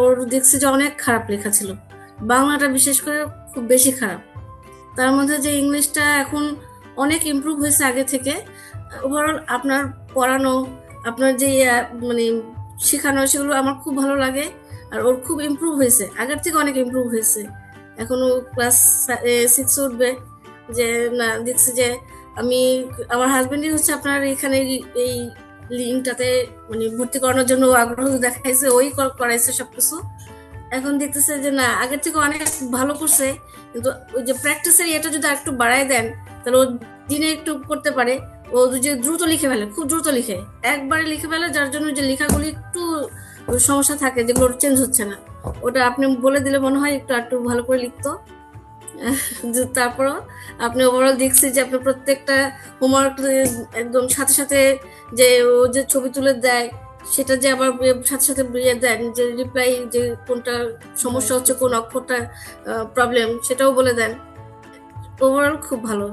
ওর দেখছি যে অনেক খারাপ লেখা ছিল, বাংলাটা বিশেষ করে খুব বেশি খারাপ। তার মধ্যে যে ইংলিশটা এখন অনেক ইমপ্রুভ হয়েছে আগে থেকে। ওভারঅল আপনার পড়ানো, আপনার যে মানে শেখানো, সেগুলো আমার খুব ভালো লাগে। আর ওর খুব ইমপ্রুভ হয়েছে, আগের থেকে অনেক ইমপ্রুভ হয়েছে। এখনো ক্লাস 6 উঠবে। যে না, দেখছি যে আমি, আমার হাজবেন্ডই হচ্ছে আপনার এখানে এই লিঙ্কটাতে মানে ভর্তি করানোর জন্য আগ্রহ দেখাইছে, ওই করাইছে সবকিছু। এখন দেখতেছে যে না, আগের থেকে অনেক ভালো করছে। কিন্তু ওই যে প্র্যাকটিসের এটা যদি একটু বাড়ায় দেন, তাহলে ও দিনে একটু করতে পারে। ও যে দ্রুত লিখে ফেলে, খুব দ্রুত লিখে, একবারে লিখে ফেলে, যার জন্য যে লেখাগুলি একটু সমস্যা থাকে, যেগুলো চেঞ্জ হচ্ছে না। ওটা আপনি বলে দিলে মনে হয় একটু একটু ভালো করে লিখতো। তারপরও আপনি ওভারঅল দেখছি যে আপনি প্রত্যেকটা হোমওয়ার্ক একদম সাথে সাথে যে ও যে ছবি তুলে দেয়, সেটা যে আবার সাথে সাথে দেন, যে রিপ্লাই, যে কোনটা সমস্যা হচ্ছে, কোন অক্ষরটা প্রবলেম, সেটাও বলে দেন। ওভারঅল খুব ভালো।